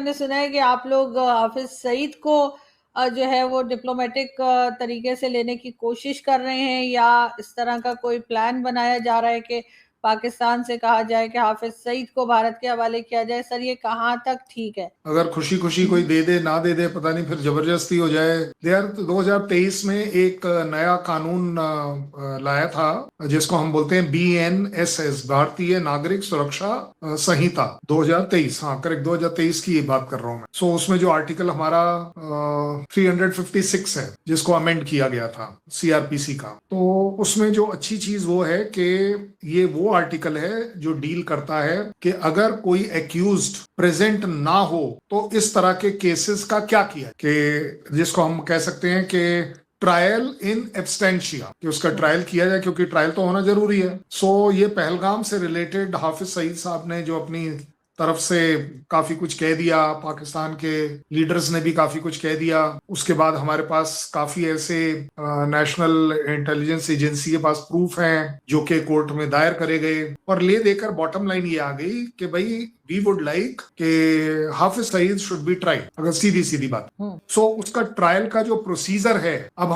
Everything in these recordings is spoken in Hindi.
मैंने सुना है कि आप लोग हाफिज सईद को जो है वो डिप्लोमेटिक तरीके से लेने की कोशिश कर रहे हैं, या इस तरह का कोई प्लान बनाया जा रहा है कि पाकिस्तान से कहा जाए कि हाफिज सईद को भारत के हवाले किया जाए। सर, ये कहाँ तक ठीक है? अगर खुशी खुशी कोई दे दे ना दे दे पता नहीं, फिर जबरदस्ती हो जाए। 2023 में एक नया कानून लाया था जिसको हम बोलते हैं BNSS, भारतीय नागरिक सुरक्षा संहिता 2023। हाँ करेक्ट, 2023 की बात कर रहा हूँ मैं। सो उसमें जो आर्टिकल हमारा 356 है जिसको अमेंड किया गया था CRPC का, तो उसमें जो अच्छी चीज वो है कि ये वो आर्टिकल है जो डील करता है कि अगर कोई एक्यूज्ड प्रेजेंट ना हो तो इस तरह के केसेस का क्या किया, कि जिसको हम कह सकते हैं कि ट्रायल इन एब्स्टेंशिया, कि उसका ट्रायल किया जाए, क्योंकि ट्रायल तो होना जरूरी है। सो ये पहलगाम से रिलेटेड हाफिज सईद साहब ने जो अपनी तरफ से काफी कुछ कह दिया, पाकिस्तान के लीडर्स ने भी काफी कुछ कह दिया। उसके बाद हमारे पास काफी ऐसे नेशनल इंटेलिजेंस एजेंसी के पास प्रूफ हैं जो कि कोर्ट में दायर करे गए, और ले देकर बॉटम लाइन ये आ गई कि भाई वी वुड लाइक कि Hafiz Saeed should be tried. अगर सीधी सीधी बात, सो उसका ट्रायल का जो प्रोसीजर है अब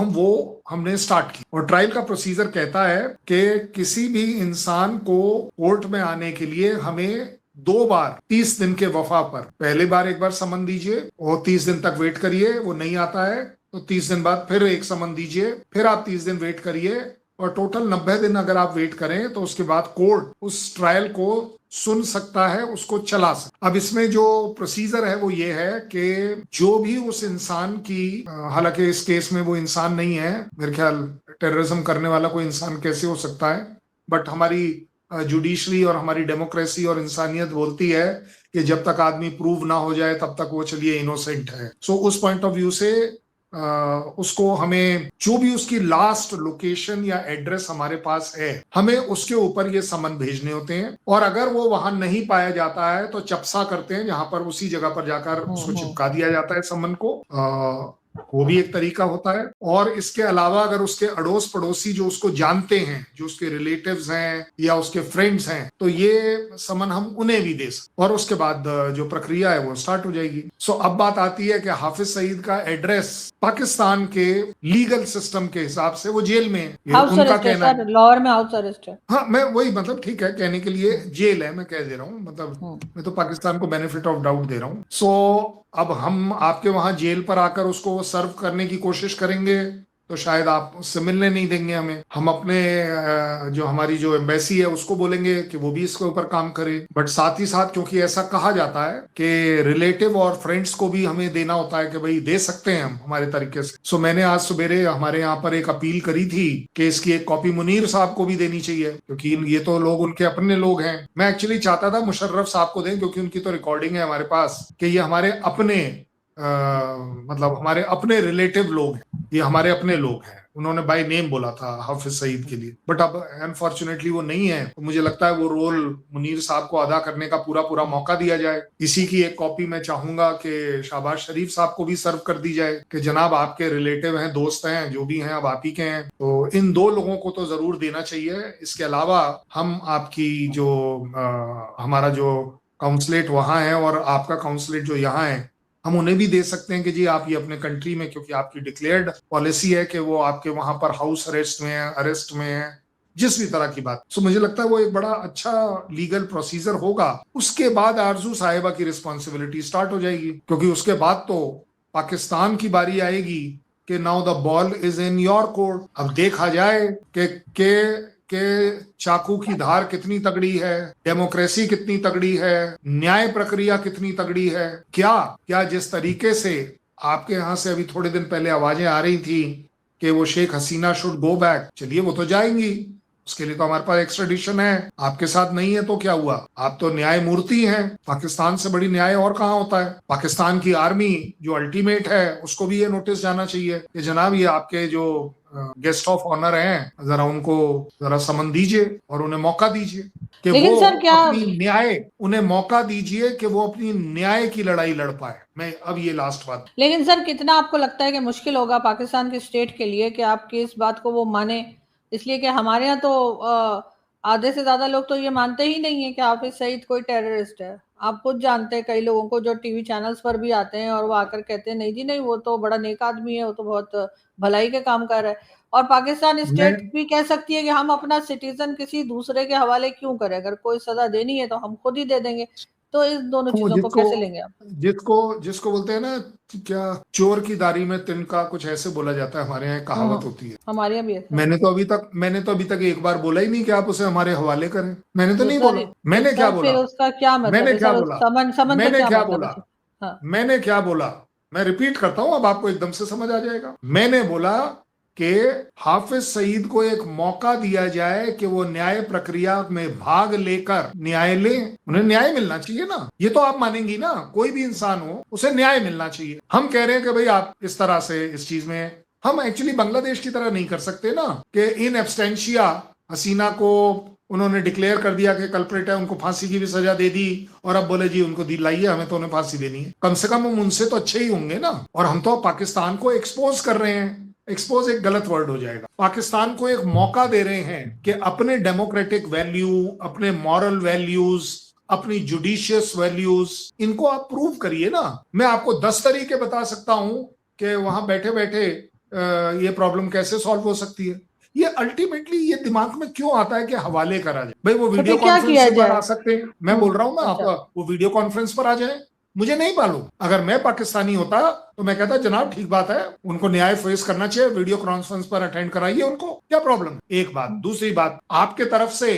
हमने स्टार्ट की, और ट्रायल का प्रोसीजर कहता है कि किसी भी इंसान को कोर्ट में आने के लिए हमें 2 बार 30 दिन के वफा पर, पहले बार एक बार समन दीजिए और 30 दिन तक वेट करिए, वो नहीं आता है तो 30 दिन बाद फिर एक समन दीजिए, फिर आप 30 दिन वेट करिए, और टोटल 90 दिन अगर आप वेट करें तो उसके बाद कोर्ट उस ट्रायल को सुन सकता है, उसको चला सकता। अब इसमें जो प्रोसीजर है वो ये है कि जो भी उस इंसान की, हालांकि इस केस में वो इंसान नहीं है, मेरे ख्याल टेररिज्म करने वाला कोई इंसान कैसे हो सकता है, बट हमारी जुडिशरी और हमारी डेमोक्रेसी और इंसानियत बोलती है कि जब तक आदमी प्रूव ना हो जाए तब तक वो चलिए इनोसेंट है। सो उस पॉइंट ऑफ व्यू से उसको हमें जो भी उसकी लास्ट लोकेशन या एड्रेस हमारे पास है, हमें उसके ऊपर ये समन भेजने होते हैं, और अगर वो वहां नहीं पाया जाता है तो चपसा करते हैं, जहां पर उसी जगह पर जाकर उसको चिपका दिया जाता है समन को। वो भी एक तरीका होता है। और इसके अलावा अगर उसके अड़ोस पड़ोसी जो उसको जानते हैं, जो उसके रिलेटिव्स हैं या उसके फ्रेंड्स हैं, तो ये समन हम उन्हें भी दे सकते, और उसके बाद जो प्रक्रिया है वो स्टार्ट हो जाएगी। सो अब बात आती है कि हाफिज सईद का एड्रेस पाकिस्तान के लीगल सिस्टम के हिसाब से वो जेल में है, उनका कहना है। लाहौर में हाउस अरेस्ट है। हाँ मैं वही, मतलब ठीक है, कहने के लिए जेल है, मैं कह दे रहा हूँ, मतलब मैं तो पाकिस्तान को बेनिफिट ऑफ डाउट दे रहा हूँ। सो अब हम आपके वहां जेल पर आकर उसको सर्व करने की कोशिश करेंगे तो शायद आप उससे मिलने नहीं देंगे हमें। हम अपने जो हमारी जो एम्बेसी है उसको बोलेंगे कि वो भी इसके ऊपर काम करे, बट साथ ही साथ क्योंकि ऐसा कहा जाता है कि रिलेटिव और फ्रेंड्स को भी हमें देना होता है कि भाई दे सकते हैं हम हमारे तरीके से। सो मैंने आज सवेरे हमारे यहाँ पर एक अपील करी थी कि इसकी एक कॉपी मुनीर साहब को भी देनी चाहिए, क्योंकि ये तो लोग उनके अपने लोग हैं। मैं एक्चुअली चाहता था मुशर्रफ साहब को दें, क्योंकि उनकी तो रिकॉर्डिंग है हमारे पास कि ये हमारे अपने मतलब हमारे अपने रिलेटिव लोग हैं, ये हमारे अपने लोग हैं। उन्होंने बाय नेम बोला था हाफिज सईद के लिए, बट अब अनफॉर्चुनेटली वो नहीं है, तो मुझे लगता है वो रोल मुनीर साहब को अदा करने का पूरा पूरा मौका दिया जाए। इसी की एक कॉपी मैं चाहूंगा कि शहबाज शरीफ साहब को भी सर्व कर दी जाए कि जनाब आपके रिलेटिव हैं, दोस्त हैं, जो भी हैं, अब आप ही के हैं, तो इन 2 लोगों को तो जरूर देना चाहिए। इसके अलावा हम आपकी जो हमारा जो काउंसलेट वहां है और आपका काउंसलेट जो यहाँ है, हम उन्हें भी दे सकते हैं कि जी आप ये अपने कंट्री में, क्योंकि आपकी डिक्लेयर्ड पॉलिसी है कि वो आपके वहां पर हाउस अरेस्ट में है, अरेस्ट में है, जिस भी तरह की बात। सो मुझे लगता है वो एक बड़ा अच्छा लीगल प्रोसीजर होगा। उसके बाद आरजू साहिबा की रिस्पॉन्सिबिलिटी स्टार्ट हो जाएगी, क्योंकि उसके बाद तो पाकिस्तान की बारी आएगी कि now the ball is in your court. अब देखा जाए कि चाकू की धार कितनी तगड़ी है, डेमोक्रेसी कितनी तगड़ी है, न्याय प्रक्रिया कितनी तगड़ी है। क्या जिस तरीके से आपके यहां से अभी थोड़े दिन पहले आवाजें आ रही थी कि वो Sheikh Hasina should go back, चलिए वो तो जाएंगी, उसके लिए तो हमारे पास एक्स्ट्रेडिशन है। आपके साथ नहीं है तो क्या हुआ, आप तो न्यायमूर्ति हैं, पाकिस्तान से बड़ी न्याय और कहाँ होता है। पाकिस्तान की आर्मी जो अल्टीमेट है उसको भी ये नोटिस जाना चाहिए कि जनाब ये आपके जो गेस्ट ऑफ ऑनर हैं, जरा उनको जरा समन दीजिए और उन्हें मौका दीजिए कि वो सर क्या अपनी न्याय, उन्हें मौका दीजिए कि वो अपनी न्याय की लड़ाई लड़ पाए। मैं अब ये लास्ट बात, लेकिन सर कितना आपको लगता है कि मुश्किल होगा पाकिस्तान के स्टेट के लिए कि आपकी इस बात को वो माने, इसलिए कि हमारे यहाँ तो आधे से ज्यादा लोग तो ये मानते ही नहीं है कि हाफिज सईद कोई टेररिस्ट है। आप खुद जानते हैं कई लोगों को जो टीवी चैनल्स पर भी आते हैं और वो आकर कहते हैं नहीं जी नहीं, वो तो बड़ा नेक आदमी है, वो तो बहुत भलाई के काम कर रहा है। और पाकिस्तान मैं स्टेट भी कह सकती है कि हम अपना सिटीजन किसी दूसरे के हवाले क्यों करें, अगर कोई सजा देनी है तो हम खुद ही दे देंगे। तो इस दोनों तो चीजों को जिसको कैसे लेंगे आप? जिसको जिसको बोलते हैं ना, क्या चोर की दाढ़ी में तिनका, कुछ ऐसे बोला जाता है, हमारे यहाँ एक कहावत होती है। हमारे यहाँ भी ऐसा है। मैंने तो अभी तक एक बार बोला ही नहीं कि आप उसे हमारे हवाले करें। मैंने तो तो नहीं सर, बोला। मैंने क्या सर फिर बोला? उसका क्या मतलब मैंने है क्या सर, उस बोला? समन का मैंने क्या क्या मतलब बोला? है? हाँ। मैंने क्या बोला? मैं रिपीट करता हूं, अब आपको एकदम से समझ आ जाएगा। मैंने बोला कि हाफिज सईद को एक मौका दिया जाए कि वो न्याय प्रक्रिया में भाग लेकर न्याय ले। उन्हें न्याय मिलना चाहिए ना, ये तो आप मानेंगी ना, कोई भी इंसान हो उसे न्याय मिलना चाहिए। हम कह रहे हैं कि भाई आप इस तरह से इस चीज में, हम एक्चुअली बांग्लादेश की तरह नहीं कर सकते ना कि इन एब्सटेंशिया हसीना को उन्होंने डिक्लेयर कर दिया कि कल्प्रेट है, उनको फांसी की भी सजा दे दी और अब बोले जी उनको दिलाइए, हमें तो उन्हें फांसी देनी है। कम से कम हम उनसे तो अच्छे ही होंगे ना। और हम तो पाकिस्तान को एक्सपोज कर रहे हैं, एक्सपोज एक गलत वर्ड हो जाएगा, पाकिस्तान को एक मौका दे रहे हैं कि अपने डेमोक्रेटिक वैल्यू, अपने मॉरल वैल्यूज, अपनी जुडिशियस वैल्यूज, इनको आप प्रूव करिए ना। मैं आपको 10 तरीके बता सकता हूं कि वहां बैठे बैठे ये प्रॉब्लम कैसे सॉल्व हो सकती है। ये अल्टीमेटली ये दिमाग में क्यों आता है कि हवाले करा जाए? भाई वो तो वीडियो फिर क्या किया कॉन्फ्रेंस पर जाए? आ सकते हैं, मैं बोल रहा हूं ना, आप अच्छा। वो वीडियो कॉन्फ्रेंस पर आ जाए। मुझे नहीं मालूम, अगर मैं पाकिस्तानी होता तो मैं कहता जनाब ठीक बात है, उनको न्याय फेस करना चाहिए, वीडियो कॉन्फ्रेंस पर अटेंड कराइए उनको, क्या प्रॉब्लम? एक बात। दूसरी बात, आपके तरफ से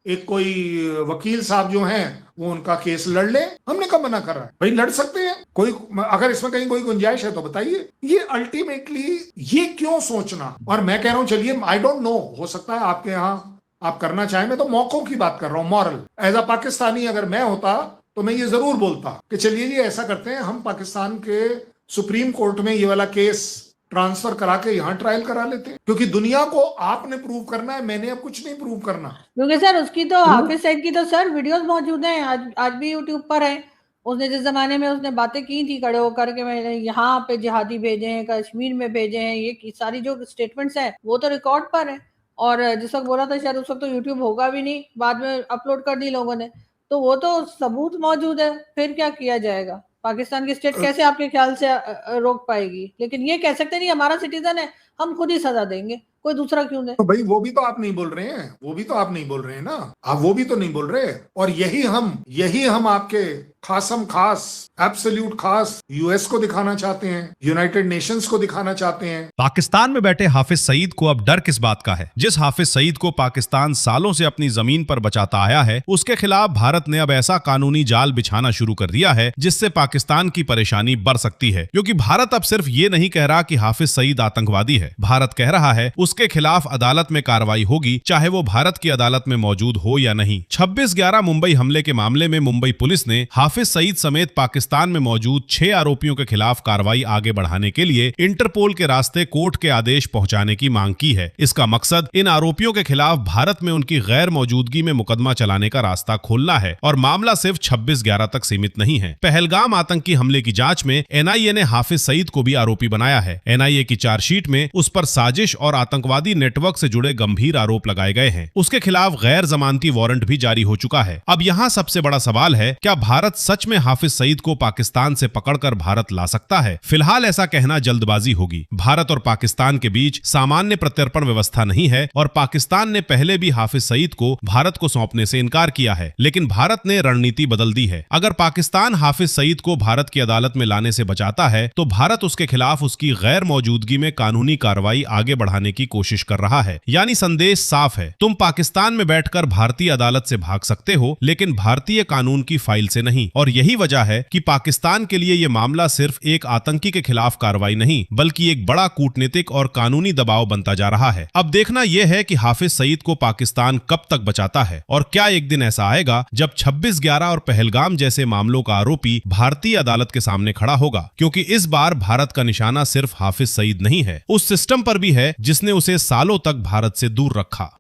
एक कोई वकील साहब जो हैं वो उनका केस लड़ ले, हमने कब मना कर रहा है? भाई लड़ सकते हैं, कोई अगर इसमें कहीं कोई गुंजाइश है तो बताइए। ये अल्टीमेटली ये क्यों सोचना? और मैं कह रहा हूं चलिए, आई डोंट नो, हो सकता है आपके यहाँ आप करना चाहें, मैं तो मौकों की बात कर रहा हूं, मॉरल। एज अ पाकिस्तानी अगर मैं होता तो मैं ये जरूर बोलता कि चलिए जी ऐसा करते हैं, हम पाकिस्तान के सुप्रीम कोर्ट में ये वाला केस ट्रांसफर करा के यहां ट्रायल करा लेते हैं, क्योंकि दुनिया को आपने प्रूव करना है, मैंने अब कुछ नहीं प्रूव करना। क्योंकि सर उसकी तो हाफिज सईद की तो सर वीडियोस मौजूद हैं, आज भी यूट्यूब पर है। उसने जिस जमाने में उसने बातें की थी खड़े होकर के मैंने यहाँ पे जिहादी भेजे हैं, कश्मीर में भेजे हैं, ये सारी जो स्टेटमेंट्स हैं वो तो रिकॉर्ड पर है। और जिस वक्त बोला था शायद उस वक्त तो यूट्यूब होगा भी नहीं, बाद में अपलोड कर दी लोगों ने। तो वो तो सबूत मौजूद है, फिर क्या किया जाएगा? पाकिस्तान की स्टेट कैसे आपके ख्याल से रोक पाएगी? लेकिन ये कह सकते नहीं हमारा सिटीजन है, हम खुद ही सजा देंगे, कोई दूसरा क्यों दे? तो भाई वो भी तो आप नहीं बोल रहे हैं, वो भी तो आप नहीं बोल रहे हैं ना, आप वो भी तो नहीं बोल रहे। और यही हम आपके खासम खास, एब्सोल्यूट खास यूएस को दिखाना चाहते हैं, यूनाइटेड नेशंस को दिखाना चाहते हैं। पाकिस्तान में बैठे हाफिज सईद को अब डर किस बात का है? जिस हाफिज सईद को पाकिस्तान सालों से अपनी जमीन पर बचाता आया है, उसके खिलाफ भारत ने अब ऐसा कानूनी जाल बिछाना शुरू कर दिया है जिससे पाकिस्तान की परेशानी बढ़ सकती है। क्योंकि भारत अब सिर्फ ये नहीं कह रहा कि हाफिज सईद आतंकवादी है, भारत कह रहा है उसके खिलाफ अदालत में कार्रवाई होगी, चाहे वो भारत की अदालत में मौजूद हो या नहीं। 26/11 मुंबई हमले के मामले में मुंबई पुलिस ने हाफिज सईद समेत पाकिस्तान में मौजूद 6 आरोपियों के खिलाफ कार्रवाई आगे बढ़ाने के लिए इंटरपोल के रास्ते कोर्ट के आदेश पहुंचाने की मांग की है। इसका मकसद इन आरोपियों के खिलाफ भारत में उनकी गैर मौजूदगी में मुकदमा चलाने का रास्ता खोलना है। और मामला सिर्फ 26/11 तक सीमित नहीं है। पहलगाम आतंकी हमले की जांच में एनआईए ने हाफिज सईद को भी आरोपी बनाया है। एनआईए की चार्जशीट में उस पर साजिश और आतंकवादी नेटवर्क से जुड़े गंभीर आरोप लगाए गए हैं। उसके खिलाफ गैर जमानती वारंट भी जारी हो चुका है। अब यहाँ सबसे बड़ा सवाल है, क्या भारत सच में हाफिज सईद को पाकिस्तान से पकड़कर भारत ला सकता है? फिलहाल ऐसा कहना जल्दबाजी होगी। भारत और पाकिस्तान के बीच सामान्य प्रत्यर्पण व्यवस्था नहीं है और पाकिस्तान ने पहले भी हाफिज सईद को भारत को सौंपने से इनकार किया है, लेकिन भारत ने रणनीति बदल दी है। अगर पाकिस्तान हाफिज सईद को भारत की अदालत में लाने से बचाता है तो भारत उसके खिलाफ उसकी गैर मौजूदगी में कानूनी कार्रवाई आगे बढ़ाने की कोशिश कर रहा है। यानी संदेश साफ है, तुम पाकिस्तान में बैठकर भारतीय अदालत से भाग सकते हो, लेकिन भारतीय कानून की फाइल से नहीं। और यही वजह है कि पाकिस्तान के लिए यह मामला सिर्फ एक आतंकी के खिलाफ कार्रवाई नहीं, बल्कि एक बड़ा कूटनीतिक और कानूनी दबाव बनता जा रहा है। अब देखना यह है कि हाफिज सईद को पाकिस्तान कब तक बचाता है, और क्या एक दिन ऐसा आएगा जब 26/11 और पहलगाम जैसे मामलों का आरोपी भारतीय अदालत के सामने खड़ा होगा। क्योंकि इस बार भारत का निशाना सिर्फ हाफिज सईद नहीं है, उस सिस्टम पर भी है जिसने उसे सालों तक भारत से दूर रखा।